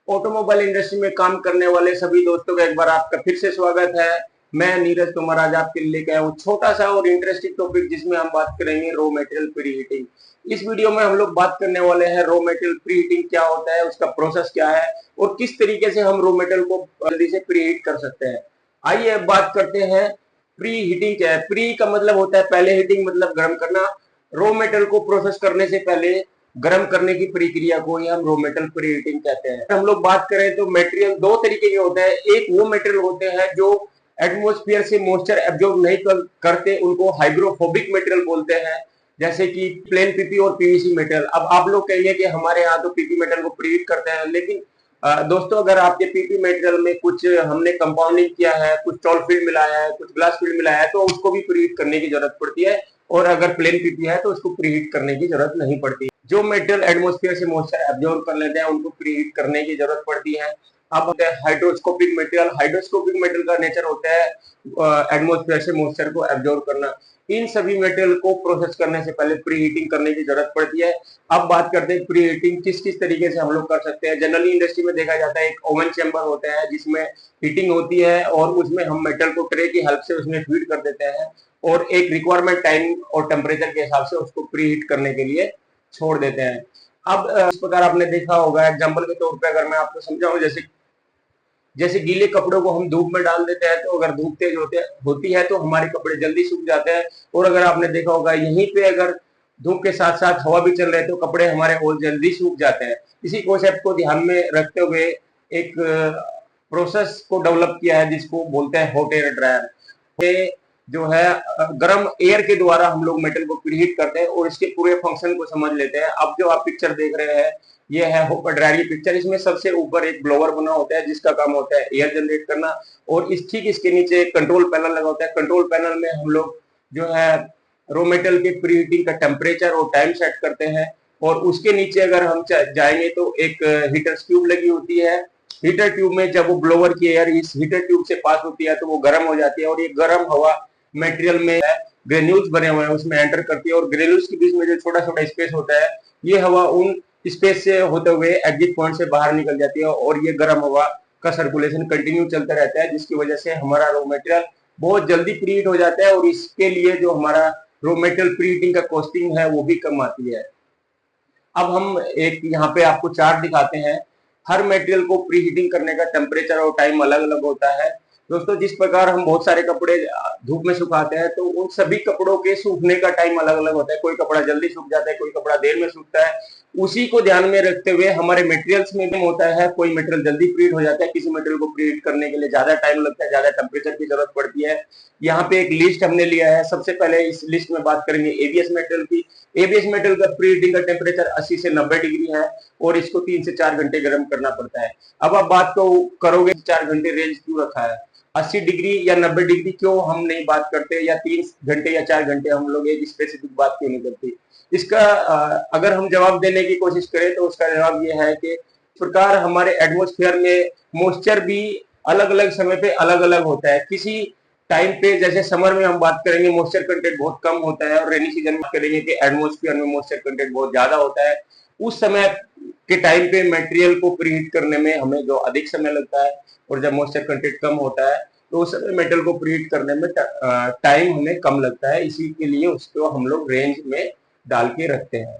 Automobile industry में काम करने वाले सभी दोस्तों का एक बार आपका फिर से स्वागत है। मैं नीरज कुमार आज आपके लिए लेके आया हूँ छोटा सा और इंटरेस्टिंग टॉपिक, जिसमें हम बात करेंगे रॉ मटेरियल प्री हीटिंग। इस वीडियो में हम लोग बात करने वाले हैं रॉ मटेरियल प्री हीटिंग क्या होता है, उसका प्रोसेस क्या है और किस तरीके से हम रॉ मटेरियल को जल्दी से प्री हीट कर सकते हैं। आइए अब बात करते हैं प्री हीटिंग क्या है। प्री का मतलब होता है पहले, हीटिंग मतलब गर्म करना। रॉ मटेरियल को प्रोसेस करने से पहले गर्म करने की प्रक्रिया को ही हम रॉ मटेरियल प्री हीटिंग कहते हैं। हम लोग बात करें तो मटेरियल दो तरीके के होते हैं। एक वो मटेरियल होते हैं जो एटमॉस्फेयर से मॉइस्चर एब्जॉर्ब नहीं करते, उनको हाइग्रोफोबिक मटेरियल बोलते हैं, जैसे कि प्लेन पीपी और पीवीसी मटेरियल। अब आप लोग कहेंगे कि हमारे यहाँ तो पीपी मटेरियल को प्री हीट करते हैं, लेकिन दोस्तों अगर आपके पीपी मटेरियल में कुछ हमने कंपाउंडिंग किया है, कुछ टॉल फील्ड मिलाया है, कुछ ग्लास फील्ड मिलाया है, तो उसको भी प्री हीट करने की जरूरत पड़ती है। और अगर प्लेन पीपी है तो उसको प्री हीट करने की जरूरत नहीं पड़ती। जो मेटेरियल एटमॉस्फेयर से मॉइस्चर एब्जॉर्ब कर लेते हैं उनको प्री हीट करने की जरूरत पड़ती है। अब होता है हाइड्रोस्कोपिक मटेरियल। हाइड्रोस्कोपिक मटेरियल का नेचर होता है एटमॉस्फेयर से मॉइस्चर को एब्जॉर्ब करना। इन सभी मटेरियल को प्रोसेस करने से पहले प्री हीटिंग करने की जरूरत पड़ती है। अब बात करते हैं प्री हीटिंग किस किस तरीके से हम लोग कर सकते हैं। जनरली इंडस्ट्री में देखा जाता है एक ओवन चैम्बर होता है जिसमें हीटिंग होती है और उसमें हम मेटल को ट्रे की हेल्प से उसमें फीड कर देते हैं और एक रिक्वायरमेंट टाइम और टेम्परेचर के हिसाब से उसको प्री हीट करने के लिए छोड़ देते हैं। अब इस प्रकार आपने देखा होगा, एग्जाम्पल के तौर पे अगर मैं आपको समझाऊं, जैसे जैसे गीले कपड़ों को हम धूप में डाल देते हैं तो अगर धूप तेज होती है तो हमारे कपड़े जल्दी सूख जाते हैं। और अगर आपने देखा होगा यहीं पे अगर धूप के साथ साथ हवा भी चल रही है तो कपड़े हमारे और जल्दी सूख जाते हैं। इसी कॉन्सेप्ट को ध्यान में रखते हुए एक प्रोसेस को डेवलप किया है जिसको बोलते हैं हॉट एयर ड्रायर। जो है गर्म एयर के द्वारा हम लोग मेटल को प्रीहीट करते हैं और इसके पूरे फंक्शन को समझ लेते हैं। अब जो आप पिक्चर देख रहे हैं ये है हॉट ड्रायर की पिक्चर। इसमें सबसे ऊपर एक ब्लोअर बना होता है जिसका काम होता है एयर जनरेट करना, और ठीक इसके नीचे एक कंट्रोल पैनल लगा होता है। कंट्रोल पैनल में हम लोग जो है रॉ मेटल के प्रीहीटिंग का टेम्परेचर और टाइम सेट करते हैं। और उसके नीचे अगर हम जाएंगे तो एक हीटर ट्यूब लगी होती है। हीटर ट्यूब में जब वो ब्लोअर की एयर इस हीटर ट्यूब से पास होती है तो वो गर्म हो जाती है और ये गर्म हवा मटेरियल में ग्रेन्यूल्स बने हुए हैं उसमें एंटर करती है और ग्रेन्यूल्स के बीच में जो छोटा छोटा स्पेस होता है ये हवा उन स्पेस से होते हुए एग्जिट पॉइंट से बाहर निकल जाती है और ये गर्म हवा का सर्कुलेशन कंटिन्यू चलता रहता है, जिसकी वजह से हमारा रॉ मटेरियल बहुत जल्दी प्रीहीट हो जाता है और इसके लिए जो हमारा रॉ मटेरियल प्रीहीटिंग का कॉस्टिंग है वो भी कम आती है। अब हम एक यहाँ पे आपको चार्ट दिखाते हैं। हर मटेरियल को प्री हीटिंग करने का टेम्परेचर और टाइम अलग अलग होता है। दोस्तों जिस प्रकार हम बहुत सारे कपड़े धूप में सुखाते हैं तो उन सभी कपड़ों के सूखने का टाइम अलग अलग होता है। कोई कपड़ा जल्दी सूख जाता है, कोई कपड़ा देर में सूखता है। उसी को ध्यान में रखते हुए हमारे मटेरियल्स में भी होता है, कोई मटेरियल जल्दी प्रीहीट हो जाता है, किसी मटेरियल को प्रीहीट करने के लिए ज्यादा टाइम लगता है, ज्यादा टेम्परेचर की जरूरत पड़ती है। यहाँ पे एक लिस्ट हमने लिया है। सबसे पहले इस लिस्ट में बात करेंगे एबीएस मटेरियल की। एबीएस मटेरियल का प्री हीटिंग का टेम्परेचर 80 से 90 डिग्री है और इसको 3 से 4 घंटे गर्म करना पड़ता है। अब आप बात को करोगे 4 घंटे रेंज क्यों रखा है, 80 डिग्री या 90 डिग्री क्यों हम नहीं बात करते, या 3 घंटे या 4 घंटे हम लोग एक स्पेसिफिक बात क्यों नहीं करते। इसका अगर हम जवाब देने की कोशिश करें तो उसका जवाब ये है कि इस प्रकार हमारे एटमॉस्फेयर में मॉइस्चर भी अलग अलग समय पे अलग अलग होता है। किसी टाइम पे जैसे समर में हम बात करेंगे मॉइस्चर कंटेंट बहुत कम होता है और रेनी सीजन में करेंगे कि एटमॉस्फेयर में मॉइस्चर कंटेंट बहुत ज्यादा होता है। उस समय के टाइम पे मटेरियल को प्रीहीट करने में हमें जो अधिक समय लगता है, और जब मॉइस्चर कंटेंट कम होता है तो उस समय मेटल को प्रीहीट करने में टाइम हमें कम लगता है। इसी के लिए उसको हम लोग रेंज में डाल के रखते हैं।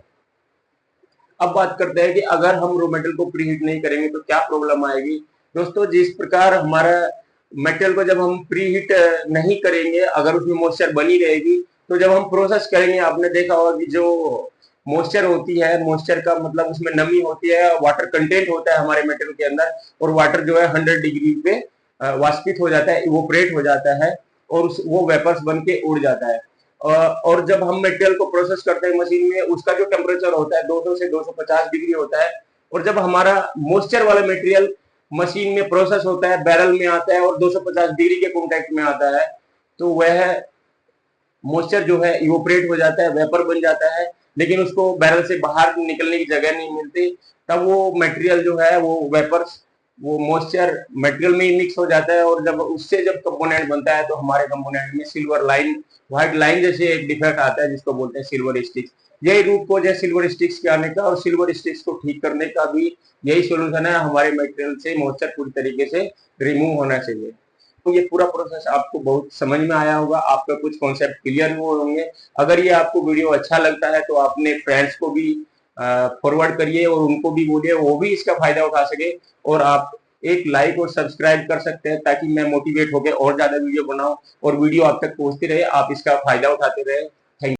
अब बात करते हैं कि अगर हम रो मेटल को प्रीहीट नहीं करेंगे तो क्या प्रॉब्लम आएगी। दोस्तों जिस प्रकार हमारा मेटल को जब हम प्रीहीट नहीं करेंगे, अगर उसमें मॉइस्चर बनी रहेगी तो जब हम प्रोसेस करेंगे, आपने देखा होगा कि जो मॉइस्चर होती है, मॉइस्चर का मतलब उसमें नमी होती है, वाटर कंटेंट होता है हमारे मेटल के अंदर, और वाटर जो है 100 डिग्री पे वाष्पित हो जाता है, इवोपरेट हो जाता है और वो वेपर्स बन के उड़ जाता है। और जब हम मटेरियल को प्रोसेस करते हैं मशीन में, उसका जो टेम्परेचर होता है 200 से 250 डिग्री होता है। और जब हमारा मॉइस्चर वाला मटेरियल मशीन में प्रोसेस होता है, बैरल में आता है और 250 डिग्री के कॉन्टेक्ट में आता है, तो वह मॉइस्चर जो है इवोपरेट हो जाता है, वेपर बन जाता है, लेकिन उसको बैरल से बाहर निकलने की जगह नहीं मिलती। तब वो मटेरियल जो है वो वेपर्स वो मॉइस्चर मटेरियल में ही मिक्स हो जाता है और जब उससे जब कंपोनेंट बनता है तो हमारे कंपोनेंट में सिल्वर लाइन, व्हाइट लाइन जैसे एक डिफेक्ट आता है जिसको बोलते हैं सिल्वर स्टिच। यही रूट कोज है सिल्वर स्टिक्स के आने का, और सिल्वर स्टिक्स को ठीक करने का भी यही सोल्यूशन है, हमारे मटेरियल से मॉइस्चर पूरी तरीके से रिमूव होना चाहिए। तो ये पूरा प्रोसेस आपको बहुत समझ में आया होगा, आपका कुछ कॉन्सेप्ट क्लियर हुए होंगे। अगर ये आपको वीडियो अच्छा लगता है तो अपने फ्रेंड्स को भी फॉरवर्ड करिए और उनको भी बोलिए, वो भी इसका फायदा उठा सके। और आप एक लाइक और सब्सक्राइब कर सकते हैं ताकि मैं मोटिवेट होकर और ज्यादा वीडियो बनाऊं और वीडियो आप तक पहुंचती रहे, आप इसका फायदा उठाते रहे।